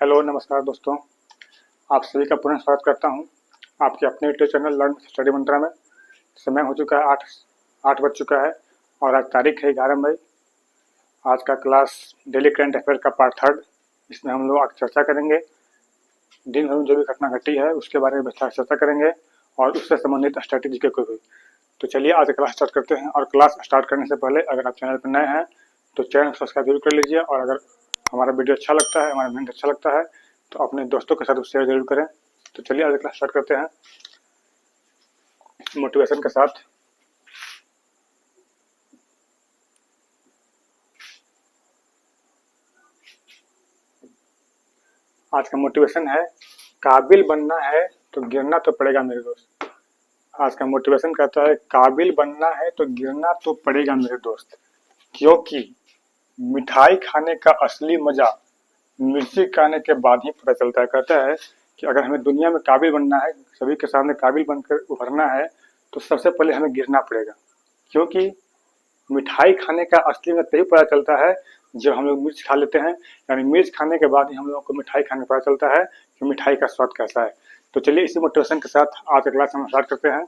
Hello नमस्कार दोस्तों, आप सभी का पुनः स्वागत करता हूं आपके अपने यूट्यूब चैनल लर्न स्टडी मंत्रा में। समय हो चुका है 8 बज चुका है और आज तारीख है 11 मई। आज का क्लास डेली करंट अफेयर का पार्ट 3। इसमें हम लोग आज चर्चा करेंगे दिन भर में जो भी घटना घटी है उसके बारे में विस्तार चर्चा करेंगे और उससे संबंधित स्ट्रैटेजी के कोई भी। तो चलिए आज क्लास स्टार्ट करते हैं। और क्लास स्टार्ट करने से पहले अगर आप चैनल पर नए हैं तो चैनल सब्सक्राइब जरूर कर लीजिए, और अगर हमारा वीडियो अच्छा लगता है, हमारा वीडियो अच्छा लगता है तो अपने दोस्तों के साथ शेयर जरूर करें। तो चलिए आज क्लास स्टार्ट करते हैं मोटिवेशन के साथ। आज का मोटिवेशन है, काबिल बनना है तो गिरना तो पड़ेगा मेरे दोस्त। आज का मोटिवेशन कहता है काबिल बनना है तो गिरना तो पड़ेगा मेरे दोस्त, क्योंकि मिठाई खाने का असली मजा मिर्ची खाने के बाद ही पता चलता है। कहता है कि अगर हमें दुनिया में काबिल बनना है, सभी के सामने काबिल बनकर उभरना है, तो सबसे पहले हमें गिरना पड़ेगा। क्योंकि मिठाई खाने का असली में तभी पता चलता है जब हम लोग मिर्च खा लेते हैं, यानी मिर्च खाने के बाद ही हम लोगों को मिठाई खाने का पता चलता है कि मिठाई का स्वाद कैसा है। तो चलिए इसी मोटिवेशन के साथ आज का क्लास हम स्टार्ट करते हैं।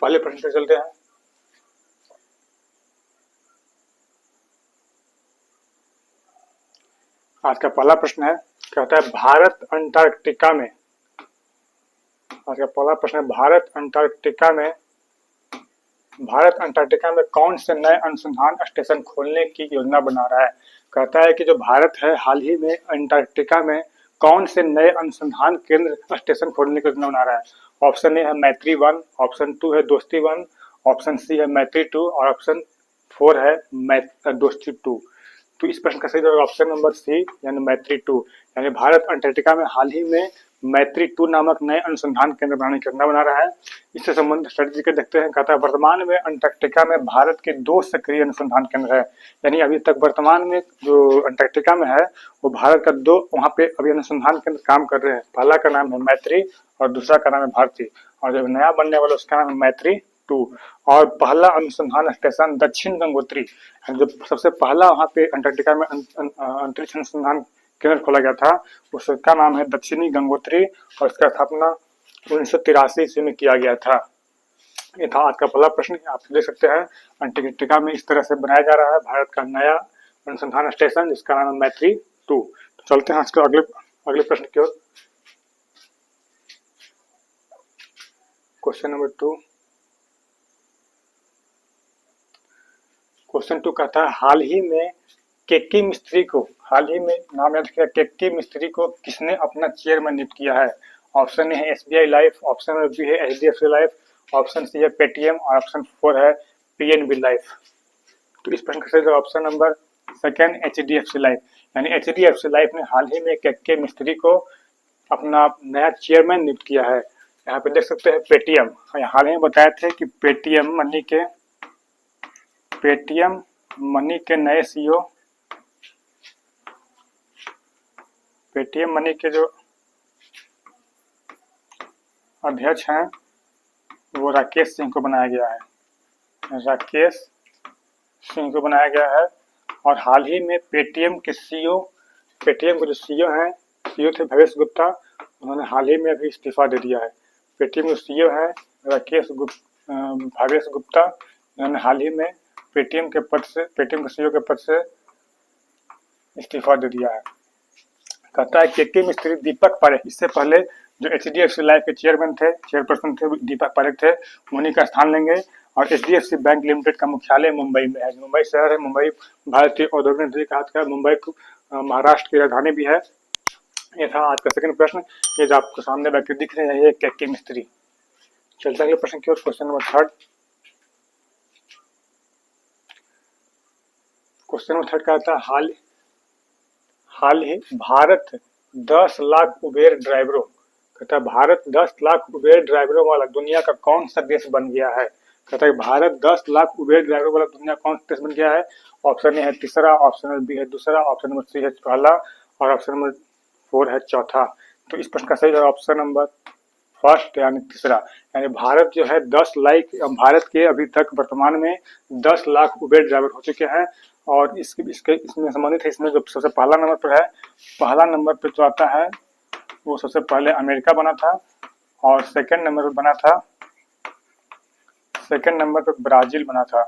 पहले प्रश्न पे चलते हैं। आज का पहला प्रश्न है, कहता है भारत अंटार्कटिका में। आज का पहला प्रश्न है, भारत अंटार्कटिका में कौन से नए अनुसंधान स्टेशन खोलने की योजना बना रहा है। कहता है कि जो भारत है हाल ही में अंटार्कटिका में कौन से नए अनुसंधान केंद्र स्टेशन खोलने की योजना बना रहा है। ऑप्शन ए है मैत्री 1, ऑप्शन 2 है दोस्ती 1, ऑप्शन सी है मैत्री 2 और ऑप्शन 4 है दोस्ती 2। तो इस प्रश्न का सही जवाब ऑप्शन नंबर सी यानी मैत्री 2। यानी भारत अंटार्कटिका में हाल ही में मैत्री 2 नामक नए अनुसंधान केंद्र बनाने की योजना बना रहा है। इससे संबंधित स्ट्रेटेजी के देखते हैं। कहता है वर्तमान में अंटार्कटिका में भारत के 2 सक्रिय अनुसंधान केंद्र है। यानी अभी तक वर्तमान में जो अंटार्कटिका में है वो भारत का 2 वहाँ पे अभी अनुसंधान केंद्र काम कर रहे हैं। पहला का नाम है मैत्री और दूसरा का नाम है भारती, और जो नया बनने वाला उसका नाम है मैत्री 2। और पहला अनुसंधान स्टेशन दक्षिण गंगोत्री, जो सबसे पहला वहाँ पे अंटार्कटिका में अंतरिक्ष अनुसंधान केंद्र खोला गया था उसका नाम है दक्षिणी गंगोत्री, और इसका स्थापना 1983 ईस्वी में किया गया था। ये था आज का पहला प्रश्न। आप देख सकते हैं अंटार्कटिका में इस तरह से बनाया जा रहा है भारत का नया अनुसंधान स्टेशन जिसका नाम है मैत्री 2। तो चलते हैं आज के अगले प्रश्न की ओर। Question number 2। क्वेश्चन 2 कहता है हाल ही में केक्की मिस्त्री को, हाल ही में नाम याद रखिएगा, केक्की मिस्त्री को किसने अपना चेयरमैन नियुक्त किया है। ऑप्शन ए है एसबीआई लाइफ, ऑप्शन बी है एचडीएफसी लाइफ, ऑप्शन सी है पेटीएम और ऑप्शन 4 है पीएनबी लाइफ। तो इस प्रश्न का सही जवाब option number second HDFC life. यानी एचडीएफसी लाइफ ने हाल ही में केक्की मिस्त्री को अपना नया चेयरमैन नियुक्त किया है। यहाँ पे देख सकते हैं पेटीएम, हाल ही में बताए थे कि पेटीएम मनी के नए सीईओ, पेटीएम मनी के जो अध्यक्ष हैं वो राकेश सिंह को बनाया गया है। राकेश सिंह को बनाया गया है। और हाल ही में पेटीएम के सीईओ, पेटीएम के जो सीईओ थे भवेश गुप्ता, उन्होंने हाल ही में अभी इस्तीफा दे दिया है। पेटीएम के सीईओ है भवेश गुप्ता, उन्होंने हाल ही में पेटीएम के सीईओ के पद से इस्तीफा दे दिया है। कहता है केक्की मिस्त्री दीपक पारेख, इससे पहले जो एचडीएफसी लाइफ के चेयरपर्सन थे दीपक पारेख थे, उन्हीं का स्थान लेंगे। और एचडीएफसी बैंक लिमिटेड का मुख्यालय मुंबई में है। मुंबई शहर है, मुंबई भारतीय औद्योगिक नीति का हाथ है, मुंबई महाराष्ट्र की राजधानी भी है। ये था आज का सेकंड प्रश्न। ये जो आपको सामने व्यक्ति दिख रहे हैं ये केक्की मिस्त्री। चलता है प्रश्न की ओर। Question number 3। क्वेश्चन नंबर 3 का आता है हाल ही भारत 10 लाख उबेर ड्राइवरों, कहता है भारत 10 लाख उबेर ड्राइवरों वाला दुनिया का कौन सा देश बन गया है। कहता है भारत 10 लाख उबेर ड्राइवरों वाला दुनिया कौन सा देश बन गया है। ऑप्शन ए है तीसरा, ऑप्शन बी है दूसरा, ऑप्शन नंबर सी है पहला और ऑप्शन नंबर 4 है चौथा। तो इस प्रश्न का सही जवाब ऑप्शन नंबर फर्स्ट यानी तीसरा। यानी भारत जो है भारत के अभी तक वर्तमान में 10 लाख उबेर ड्राइवर हो चुके हैं। और इसमें संबंधित है। इसमें जो सबसे पहला नंबर पर है, पहला नंबर पर जो आता है वो सबसे पहले अमेरिका बना था, और सेकंड नंबर पर ब्राजील बना था।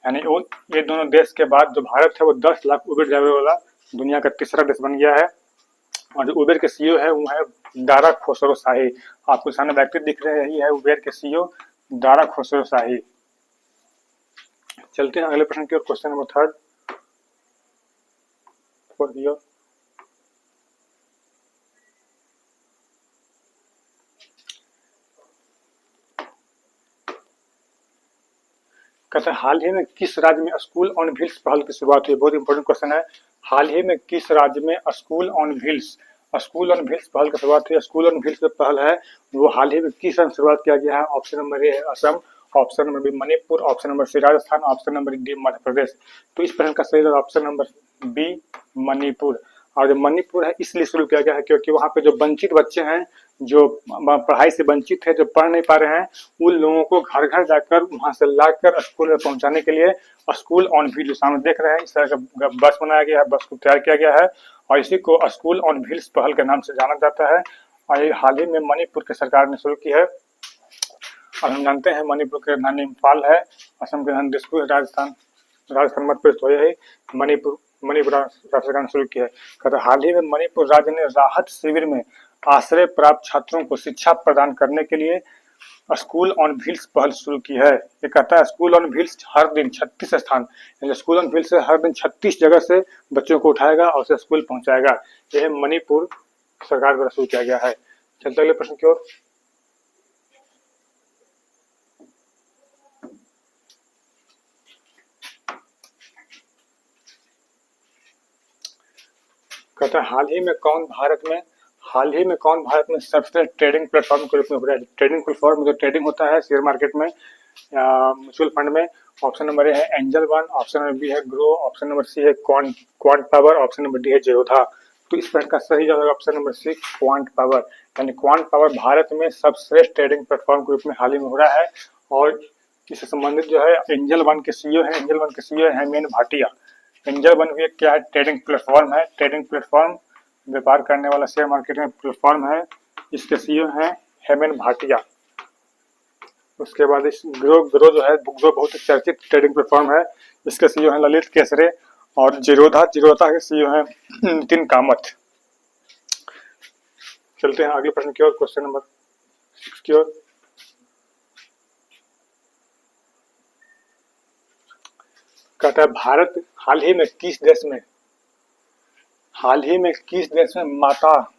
यानी वो ये दोनों देश के बाद जो भारत है वो 10 लाख उबर ड्राइवर वाला दुनिया का तीसरा देश बन गया है। और जो उबेर के सीईओ है वो है दारा खुसरो-शाही। आपको सामने व्यक्ति दिख रहे हैं, यही है उबेर के सीईओ दारा खुसरो-शाही। चलते हैं अगले प्रश्न की ओर। Question number 3 for your. कहते हैं हाल ही में किस राज्य में स्कूल ऑन व्हील्स पहल की शुरुआत हुई। बहुत इंपॉर्टेंट क्वेश्चन है। हाल ही में किस राज्य में स्कूल ऑन व्हील्स पहल की शुरुआत हुई। स्कूल ऑन व्हील्स जो पहल है वो हाल ही में किस राज्य में शुरुआत किया गया है। ऑप्शन नंबर ए है Assam, option number B Manipur, option number C Rajasthan, option number D Madhya Pradesh. तो इस प्रश्न का सही जवाब ऑप्शन नंबर बी मणिपुर। और जो मणिपुर है इसलिए शुरू किया गया है क्योंकि वहाँ पे जो वंचित बच्चे हैं, जो पढ़ाई से वंचित है, जो पढ़ नहीं पा रहे हैं, उन लोगों को घर घर जाकर वहां से लाकर स्कूल में पहुंचाने के लिए स्कूल ऑन व्हील्स सामने देख रहे हैं इस तरह का बस बनाया गया है, बस को तैयार किया गया है और इसी को स्कूल ऑन व्हील्स पहल के नाम से जाना जाता है। और ये हाल ही में मणिपुर की सरकार ने शुरू की है। और हम जानते हैं मणिपुर की राजधानी इम्फाल है, असम की राजधानी दिसपुर है, राजस्थान मध्य प्रदेश तो यही मणिपुर राज्य सरकार ने शुरू की है। कहते हाल ही में मणिपुर राज्य ने राहत शिविर में आश्रय प्राप्त छात्रों को शिक्षा प्रदान करने के लिए स्कूल ऑन व्हील्स पहल शुरू की है। ये कहता है स्कूल ऑन व्हील्स हर दिन 36 स्थान, स्कूल ऑन व्हील्स से हर दिन 36 जगह से बच्चों को उठाएगा और उसे स्कूल पहुंचाएगा। यह मणिपुर सरकार द्वारा शुरू किया गया है। चलते अगले प्रश्न की ओर। कहता है हाल ही में कौन भारत में सबसे ट्रेडिंग प्लेटफॉर्म के रूप में उभरा है। ट्रेडिंग प्लेटफॉर्म जो ट्रेडिंग होता है शेयर मार्केट में या म्यूचुअल फंड में। ऑप्शन नंबर ए है Angel One, option number B है ग्रो, ऑप्शन नंबर सी है Quant Power, option number D है जेरोधा। तो इस प्रश्न का सही जवाब option number C Quant Power. यानी क्वांट पावर भारत में सर्वश्रेष्ठ ट्रेडिंग प्लेटफॉर्म के रूप में हाल ही में हो रहा है। और इससे संबंधित जो है एंजल वन के सीईओ है हेमंत भाटिया। एंजल वन भी क्या है, ट्रेडिंग प्लेटफॉर्म है। ट्रेडिंग प्लेटफॉर्म व्यापार करने वाला शेयर मार्केट में प्लेटफॉर्म है। इसके सीईओ हैं हेमंत भाटिया। उसके बाद इस ग्रो जो है बहुत ही चर्चित ट्रेडिंग प्लेटफॉर्म है। इसके सीईओ हैं ललित केसरे। और जिरोधा के सीईओ हैं नितिन कामत। चलते हैं अगले प्रश्न की ओर। क्वेश्चन नंबर 6 की ओर। कहता है भारत हाल ही में किस देश में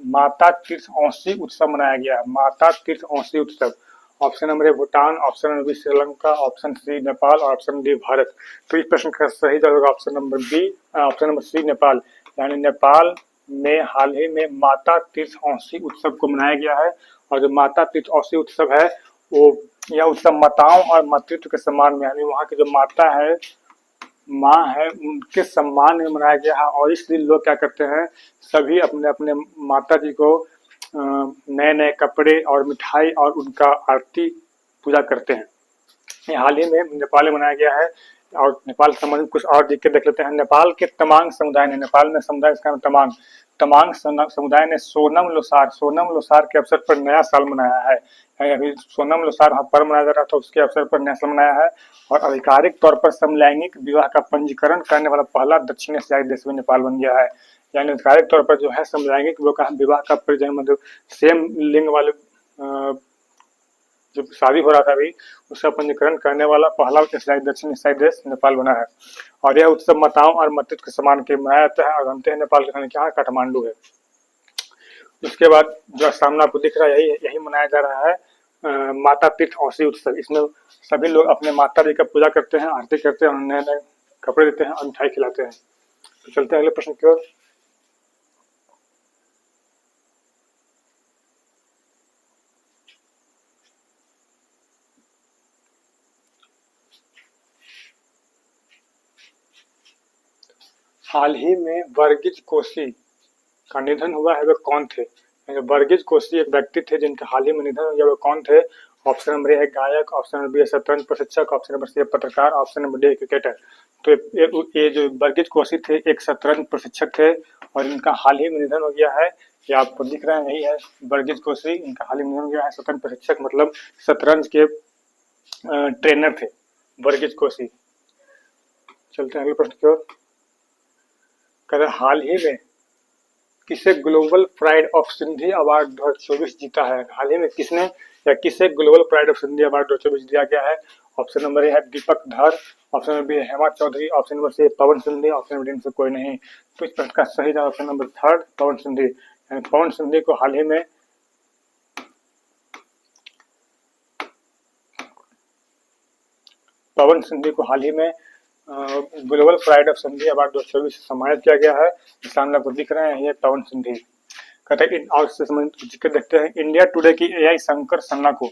माता तीर्थ औसी उत्सव मनाया गया है। माता तीर्थ औसी उत्सव। Option number A Bhutan, option number B Sri Lanka, option C Nepal और ऑप्शन डी भारत। तो इस प्रश्न का सही जवाब होगा ऑप्शन नंबर सी नेपाल। यानी नेपाल में हाल ही में माता तीर्थ औसी उत्सव को मनाया गया है। और जो माता तीर्थ औसी उत्सव है वो यह उत्सव माताओं और मातृत्व के सम्मान में, यानी वहाँ की जो माता है, माँ है, उनके सम्मान में मनाया गया है। और इस दिन लोग क्या करते हैं, सभी अपने अपने माता जी को नए नए कपड़े और मिठाई और उनका आरती पूजा करते हैं। ये हाल ही में नेपाल में मनाया गया है। और नेपाल से संबंधित कुछ और देख लेते हैं। नेपाल के तमांग समुदाय ने, नेपाल में समुदाय इसका तमांग समुदाय ने सोनम लोसार के अवसर पर नया साल मनाया है। अभी सोनम लोसार पर्व मनाया जा रहा था, उसके अवसर पर नया साल मनाया है। और आधिकारिक तौर पर समलैंगिक विवाह का पंजीकरण करने वाला पहला दक्षिण एशियाई देश में नेपाल बन गया है। यानी आधिकारिक तौर पर जो है समलैंगिक विवाह का पंजीकरण, मतलब सेम लिंग वाले जो शादी हो रहा था अभी, उसका पंजीकरण करने वाला पहला दक्षिण एशियाई देश नेपाल बना है। और यह उत्सव माताओं और मातृत्व के सम्मान के मनाया जाता है। और जानते हैं नेपाल की राजधानी क्या है, काठमांडू है। उसके बाद जो सामने आपको दिख रहा है यही मनाया जा रहा है माता तीर्थ औसी उत्सव। इसमें सभी लोग अपने माता जी का पूजा करते हैं, आरती करते हैं, नए नए कपड़े देते हैं और मिठाई खिलाते हैं। तो चलते हैं अगले प्रश्न की ओर। हाल ही में वर्गीज कोशी का निधन हुआ है, वे कौन थे। वर्गीज कोशी एक व्यक्ति थे जिनका हाल ही में निधन हुआ, वे कौन थे। ऑप्शन नंबर ए है गायक, ऑप्शन नंबर बी है शतरंज प्रशिक्षक, ऑप्शन नंबर सी है पत्रकार, ऑप्शन नंबर डी है क्रिकेटर। तो ये जो बरगिज कोशी थे एक शतरंज प्रशिक्षक थे और इनका हाल ही में निधन हो गया है। ये आपको दिख रहा है, यही है बरगिज कोशी, इनका हाल ही में निधन हो गया है। शतरंज प्रशिक्षक मतलब शतरंज के ट्रेनर थे बरगिज कोशी। चलते हैं अगले प्रश्न की ओर। कहते हाल ही में किसे global pride of Sindhi award 2024 जीता है? हाल ही में किसने या किसे global pride of Sindhi award 2024 दिया गया है? ऑप्शन नंबर ए है दीपक धर, ऑप्शन नंबर बी है Hema Chaudhary, option number C है Pawan Sindhi, option number D से कोई नहीं। तो इस प्रश्न का सही जवाब option number third Pawan Sindhi. यानी पवन सिंधी को हाल ही में global pride of Sindhi award 2024 से सम्मानित किया गया है। सामने आपको दिख रहे हैं ये पवन सिंधी। कहते हैं और से जिक्र देखते हैं इंडिया टुडे की एआई शंकर सन्ना को,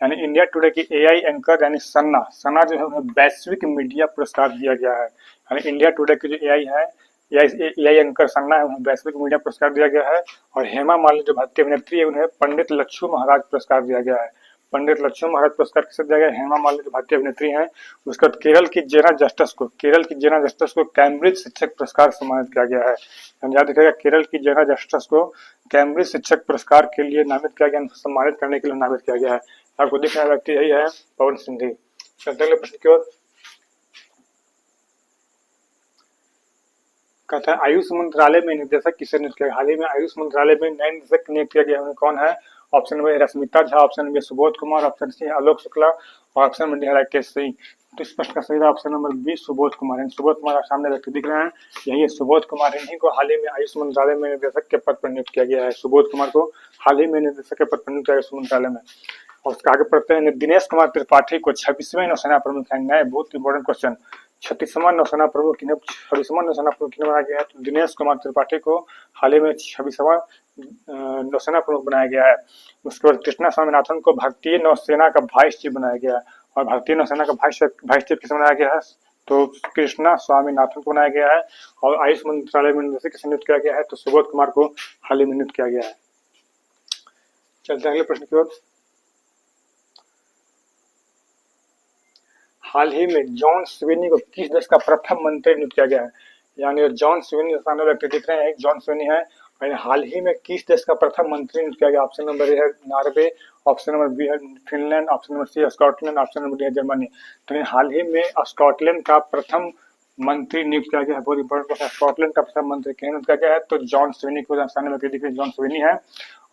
यानी इंडिया टुडे की एआई एंकर यानी सन्ना जो है उन्हें वैश्विक मीडिया पुरस्कार दिया गया है। यानी इंडिया टुडे की जो एआई है, एआई एंकर सन्ना है, उन्हें वैश्विक मीडिया पुरस्कार दिया गया है। और हेमा मालिनी जो भारतीय अभिनेत्री है उन्हें पंडित लच्छू महाराज पुरस्कार दिया गया है। पंडित लक्ष्मण महाराज पुरस्कार किसे दिया गया? हेमा मालिनी जो भारतीय अभिनेत्री हैं। उसके बाद केरल की जेना जस्टिस को कैम्ब्रिज शिक्षक पुरस्कार सम्मानित किया गया है। याद रखिएगा केरल की जेना जस्टिस को कैम्ब्रिज शिक्षक पुरस्कार के लिए नामित किया गया, सम्मानित करने के लिए नामित किया गया है। आपको दिख रहा व्यक्ति यही है पवन सिंधी। अगले प्रश्न की ओर। कहता है आयुष मंत्रालय में निदेशक किसे नियुक्त किया? हाल ही में आयुष मंत्रालय में नए निदेशक नियुक्त किया गया है, कौन है? Option number Rashmita Jha, option number Subodh Kumar, option C Alok Shukla और ऑप्शन नंबर डी है राकेश सिंह। तो इस प्रश्न का सही option number B Subodh Kumar. Subodh Kumar आप सामने व्यक्ति दिख रहे हैं, यही है सुबोध कुमार। इन्हीं को हाल ही में आयुष मंत्रालय में निदेशक के पद पर नियुक्त किया गया है। सुबोध कुमार को हाल ही में निदेशक के पद पर नियुक्त किया गया आयुष मंत्रालय में। और उसके आगे पढ़ते हैं दिनेश कुमार त्रिपाठी को 26वें नौसेना प्रमुख है। नए बहुत इंपॉर्टेंट क्वेश्चन, 36वां नौसेना प्रमुख किन्हें 26वां नौसेना प्रमुख किन्हें बनाया गया है? तो दिनेश कुमार त्रिपाठी को हाल ही में 26वां नौसेना प्रमुख बनाया गया है। उसके बाद कृष्णा स्वामीनाथन को भारतीय नौसेना का वाइस चीफ बनाया गया है। और भारतीय नौसेना का वाइस चीफ किसे बनाया गया है? तो कृष्णा स्वामीनाथन को बनाया गया है। और आयुष मंत्रालय में निदेशक किसे नियुक्त किया गया है? तो सुबोध कुमार को हाल ही में नियुक्त किया गया है। चलते हैं अगले प्रश्न की ओर। हाल ही में जॉन स्विनी को किस देश का प्रथम मंत्री नियुक्त किया गया है? यानी जॉन स्विनी सामने व्यक्ति दिख रहे हैं, जॉन स्विनी है। और हाल ही में किस देश का प्रथम मंत्री नियुक्त किया गया? ऑप्शन नंबर ए है नॉर्वे, ऑप्शन नंबर बी है फिनलैंड, ऑप्शन नंबर सी है स्कॉटलैंड, ऑप्शन नंबर डी है जर्मनी। तो हाल ही में स्कॉटलैंड का प्रथम मंत्री नियुक्त किया गया है। बहुत इंपॉर्टेंट क्वेश्चन, स्कॉटलैंड का प्रथम मंत्री किसे नियुक्त किया गया है? तो जॉन स्विनी को सामने व्यक्ति दिख रहे हैं, जॉन स्विनी है।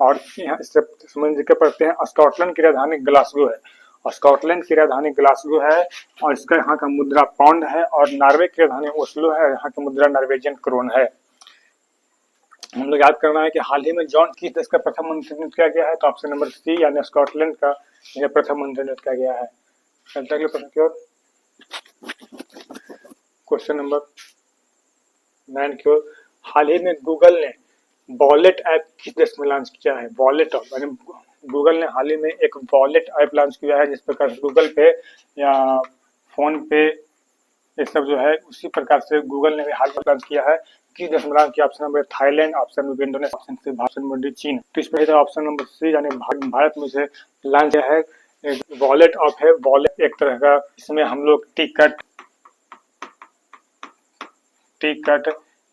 और यहाँ इससे संबंधित जिक्र पढ़ते हैं स्कॉटलैंड की राजधानी ग्लासगो है। और स्कॉटलैंड की राजधानी ग्लासगो है और इसका यहाँ का मुद्रा पाउंड है। और नॉर्वे की राजधानी ओस्लो है, यहाँ की मुद्रा नॉर्वेजियन क्रोन है। हम लोग याद करना है कि हाल ही में जॉन किस देश का प्रथम मंत्री नियुक्त किया गया है? तो ऑप्शन नंबर सी यानी स्कॉटलैंड का यह प्रथम मंत्री नियुक्त किया गया है। चलते अगले प्रश्न की ओर। क्वेश्चन नंबर 9 की ओर। हाल ही में गूगल ने वॉलेट ऐप किस देश में लॉन्च किया है? वॉलेट यानी गूगल ने हाल ही में एक वॉलेट ऐप लॉन्च किया है, जिस प्रकार गूगल पे या फोन पे ये सब जो है उसी प्रकार से गूगल ने भी हाल में लॉन्च किया है। किस देश में लॉन्च किया? Option number Thailand, option number Indonesia, option C option number D चीन। तो इस पर ऑप्शन नंबर सी यानी भारत में से लॉन्च किया है वॉलेट ऐप है। वॉलेट एक तरह का, इसमें हम लोग टिकट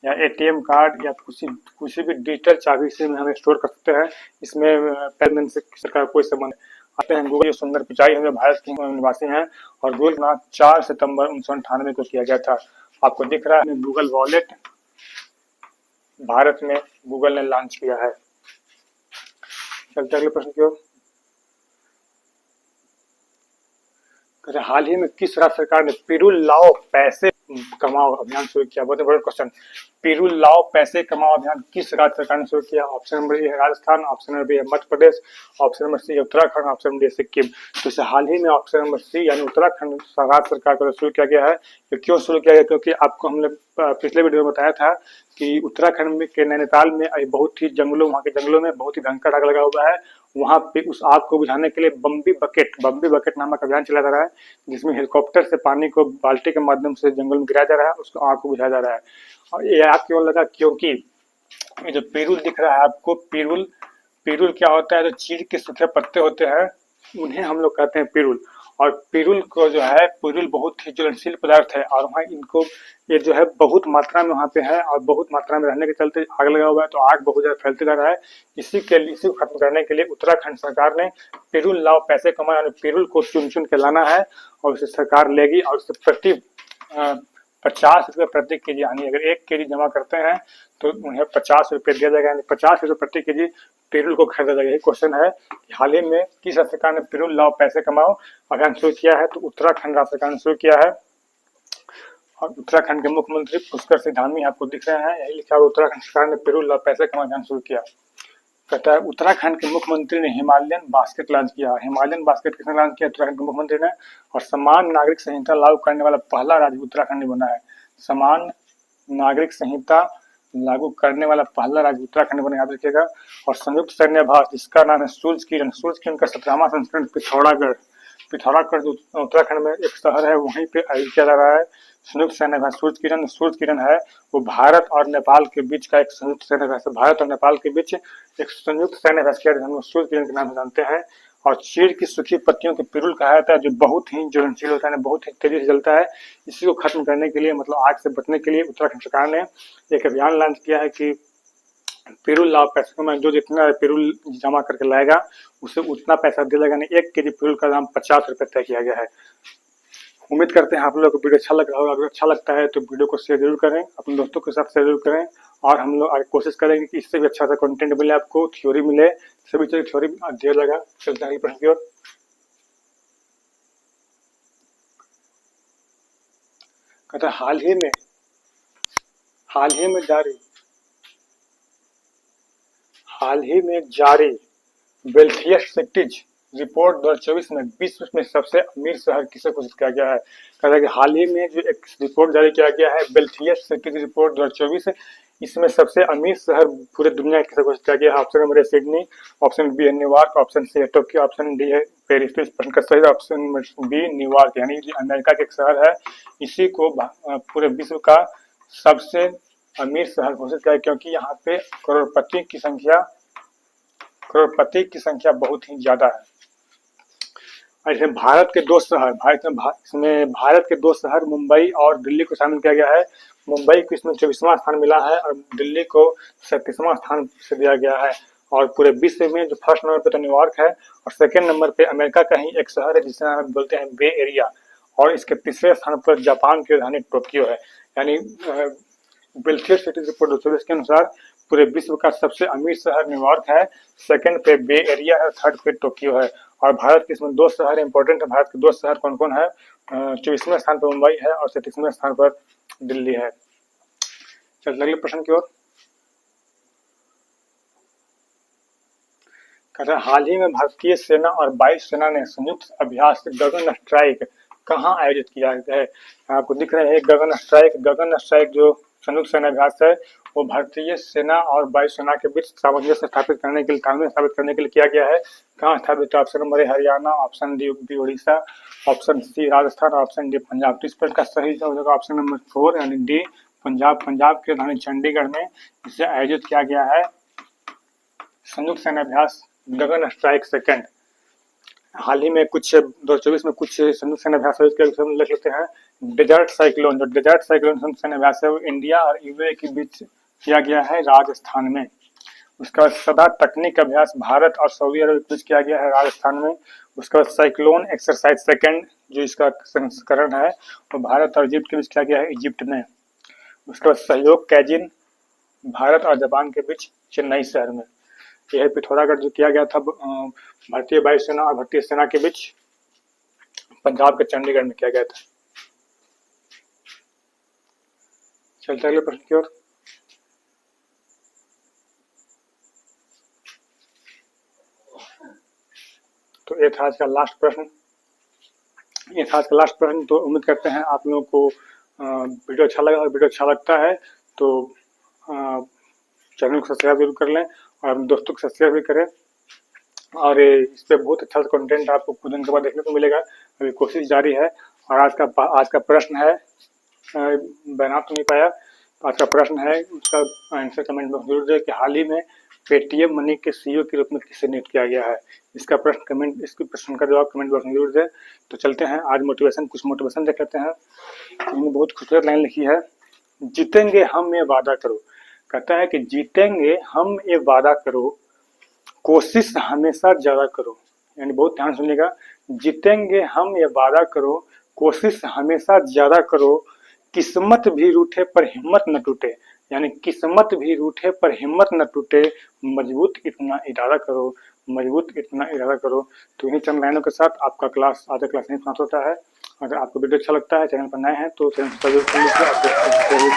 या एटीएम कार्ड या किसी भी डिजिटल चाबी से हम स्टोर कर सकते हैं। इसमें पेमेंट से किसी का कोई संबंध आते हैं। गूगल सुंदर पिचाई हम भारत के निवासी हैं और गूगल का 4 सितंबर 1998 को किया गया था। आपको दिख रहा है गूगल वॉलेट भारत में गूगल ने लॉन्च किया है। चलते अगले प्रश्न की ओर। हाल ही में किस राज्य सरकार ने पिरूल लाओ पैसे कमाओ अभियान शुरू किया? बहुत बड़ा क्वेश्चन, पिरूल लाओ पैसे कमाओ अभियान किस राज्य सरकार ने शुरू किया? ऑप्शन नंबर ए है राजस्थान, ऑप्शन नंबर बी है Madhya Pradesh, option number C है Uttarakhand, option number D Sikkim. तो इसे हाल ही में ऑप्शन नंबर सी यानी उत्तराखंड राज्य सरकार को शुरू किया गया है। तो क्यों शुरू किया गया? क्योंकि आपको हमने पिछले वीडियो में बताया था कि उत्तराखंड में के नैनीताल में बहुत ही जंगलों, वहाँ के जंगलों में बहुत ही भयंकर आग लगा हुआ है। वहाँ पे उस आग को बुझाने के लिए बम्बी बकेट नामक अभियान चलाया जा रहा है, जिसमें हेलीकॉप्टर से पानी को बाल्टी के माध्यम से जंगल में गिराया जा रहा है, उसको आग को बुझाया जा रहा है। और ये आग क्यों लगा? क्योंकि ये जो पिरूल दिख रहा है आपको, पिरूल क्या होता है? जो चीड़ के सूखे पत्ते होते हैं उन्हें हम लोग कहते हैं पिरूल। और पिरुल को जो है, पिरुल बहुत ही ज्वलनशील पदार्थ है और वहाँ इनको ये जो है बहुत मात्रा में वहाँ पे है और बहुत मात्रा में रहने के चलते आग लगा हुआ है, तो आग बहुत ज्यादा फैलते जा रहा है। इसी को खत्म करने के लिए उत्तराखंड सरकार ने पिरुल लाओ पैसे कमाओ यानी पिरुल को चुन चुन के लाना है और उसे सरकार लेगी और उसे प्रति 50 रुपये प्रति केजी, यानी अगर 1 केजी जमा करते हैं तो उन्हें 50 रुपये दिया जाएगा, यानी 50 रुपये प्रति केजी पिरुल को खरीदा जाएगा। यही क्वेश्चन है कि हाल ही में किस राज्य सरकार ने पिरुल लाओ पैसे कमाओ अभियान शुरू किया है, तो उत्तराखंड राज्य सरकार ने शुरू किया है। और उत्तराखंड के मुख्यमंत्री पुष्कर सिंह धामी आपको दिख रहे हैं, यही लिखा हुआ उत्तराखंड सरकार ने पिरुल लाओ पैसे कमाओ अभियान शुरू किया। कहता है उत्तराखंड के मुख्यमंत्री ने हिमालयन बास्केट लॉन्च किया। हिमालयन बास्केट किसने लॉन्च किया? उत्तराखंड के मुख्यमंत्री ने। और समान नागरिक संहिता लागू करने वाला पहला राज्य उत्तराखंड ने बना है। समान नागरिक संहिता लागू करने वाला पहला राज्य उत्तराखंड बना, याद रखिएगा। और संयुक्त सैन्य अभ्यास जिसका नाम है सूरज किरण का 17वां संस्करण पिथौरागढ़ जो उत्तराखंड में एक शहर है वहीं पे आयोजित किया जा रहा है। संयुक्त सैन्य अभ्यास सूरज किरण है वो भारत और नेपाल के बीच का एक संयुक्त सैन्य अभ्यास है। भारत और नेपाल के बीच एक संयुक्त सैन्य अभ्यास किया हम लोग सूरज किरण के नाम से जानते हैं। और चीड़ की सूखी पत्तियों के पिरुल कहा जाता है जो बहुत ही ज्वलनशील होता है, बहुत ही तेजी से जलता है। इसी को खत्म करने के लिए, मतलब आग से बचने के लिए उत्तराखंड सरकार ने एक अभियान लॉन्च किया है कि पिरुल लाओ पैसे में जो जितना पिरुल जमा करके लाएगा उसे उतना पैसा दिया जाएगा। नहीं 1 केजी पिरुल का दाम 50 रुपये तय किया गया है। उम्मीद करते हैं आप लोगों को वीडियो अच्छा लग रहा होगा। अगर अच्छा लगता है तो वीडियो को शेयर जरूर करें, अपने दोस्तों के साथ शेयर जरूर करें और हम लोग आगे कोशिश करेंगे कि इससे भी अच्छा सा कंटेंट मिले, आपको थ्योरी मिले, सभी तरह की थ्योरी दिया जाएगा। चलते हैं प्रश्न की ओर। कहता है हाल ही में जारी वेल्थियस्ट सिटीज रिपोर्ट 2024 में विश्व में सबसे अमीर शहर किसे घोषित किया गया है? कहता है कि हाल ही में जो एक रिपोर्ट जारी किया गया है वेल्थियस्ट सिटीज रिपोर्ट 2024, इसमें सबसे अमीर शहर पूरे दुनिया किसे घोषित किया गया है? Option number A Sydney, option B है न्यूयॉर्क, ऑप्शन सी है टोक्यो, ऑप्शन डी है पेरिस। तो इस प्रश्न का सही ऑप्शन नंबर बी न्यूयॉर्क, यानी अमेरिका का एक शहर है। इसी को पूरे विश्व का सबसे अमीर शहर घोषित किया क्योंकि यहाँ पे करोड़पति की संख्या बहुत ही ज्यादा है। इसमें भारत के दो शहर मुंबई और दिल्ली को शामिल किया गया है। मुंबई को इसमें 24वां स्थान मिला है और दिल्ली को 37वां स्थान से दिया गया है। और पूरे विश्व में जो फर्स्ट नंबर पे तो न्यूयॉर्क है और सेकंड नंबर पे अमेरिका का ही एक शहर है जिसे हम बोलते हैं बे एरिया। और इसके तीसरे स्थान पर जापान की राजधानी टोक्यो है। यानी वेल्थियस्ट सिटीज रिपोर्ट 2024 के अनुसार पूरे विश्व का सबसे अमीर शहर न्यूयॉर्क है, सेकंड पे बे एरिया है, थर्ड पे टोक्यो है। और भारत के इसमें 2 शहर इंपॉर्टेंट है। भारत के 2 शहर कौन कौन है? 24वें स्थान पर मुंबई है और 37वें स्थान पर दिल्ली है। चलिए अगले प्रश्न की ओर। कहता है हाल ही में भारतीय सेना और वायुसेना ने संयुक्त अभ्यास गगन स्ट्राइक कहाँ आयोजित किया है? आपको दिख रहे हैं गगन स्ट्राइक जो संयुक्त सेना अभ्यास है वो भारतीय सेना और वायुसेना के बीच सामंजस्य स्थापित करने के लिए, तालमेल स्थापित करने के लिए किया गया है। कहाँ स्थापित? Option number A Haryana, option D Orissa, option C Rajasthan, option D Punjab. तो इस पर का सही जवाब होगा ऑप्शन नंबर 4 यानी डी पंजाब की राजधानी चंडीगढ़ में इसे आयोजित किया गया है संयुक्त सेना अभ्यास गगन स्ट्राइक सेकंड। हाल ही में कुछ 2024 में कुछ संयुक्त सेना अभ्यास लिख लेते हैं। डेजर्ट साइक्लोन संयुक्त सेना अभ्यास है वो इंडिया और यूएई के बीच किया गया है राजस्थान में। उसका बाद सदा तकनीक अभ्यास भारत और सऊदी अरब के बीच किया गया है राजस्थान में। उसका बाद साइक्लोन एक्सरसाइज सेकंड जो इसका संस्करण है वो भारत और इजिप्ट के बीच किया गया है इजिप्ट में। उसके बाद सहयोग कैजिन भारत और जापान के बीच चेन्नई शहर में। यह पिथौरागढ़ जो किया गया था भारतीय वायुसेना और भारतीय सेना के बीच पंजाब के चंडीगढ़ में किया गया था। चलते अगले प्रश्न की ओर। तो ये था आज का लास्ट प्रश्न। तो उम्मीद करते हैं आप लोगों को वीडियो अच्छा लगा। वीडियो अच्छा लगता है तो चैनल को सब्सक्राइब जरूर कर लें और अपने दोस्तों के साथ शेयर भी करें। और इस पे बहुत अच्छा कंटेंट आपको कुछ दिन के बाद देखने को मिलेगा। अभी कोशिश जारी है। और आज का प्रश्न है, बना तो नहीं पाया, आज का प्रश्न है उसका आंसर कमेंट बॉक्स जरूर दें कि हाल ही में पेटीएम मनी के सीईओ के रूप में किसे नियुक्त किया गया है? इसके प्रश्न का जवाब कमेंट बॉक्स में जरूर दें। तो चलते हैं आज कुछ मोटिवेशन देख लेते हैं। इन्होंने बहुत खूबसूरत लाइन लिखी है, जीतेंगे हम ये वादा करो। कहता है कि जीतेंगे हम ये वादा करो, कोशिश हमेशा ज्यादा करो। यानी बहुत ध्यान सुनिएगा, जीतेंगे हम ये वादा करो, कोशिश हमेशा ज्यादा करो, किस्मत भी रूठे पर हिम्मत न टूटे। यानी किस्मत भी रूठे पर हिम्मत न टूटे, मजबूत इतना इरादा करो, मजबूत इतना इरादा करो। तो इन्हीं चंद लाइनों के साथ आपका क्लास आज का क्लास नहीं समाप्त होता है। अगर आपको वीडियो अच्छा लगता है, चैनल पर नए हैं तो चैनल सब्सक्राइब कर लीजिए।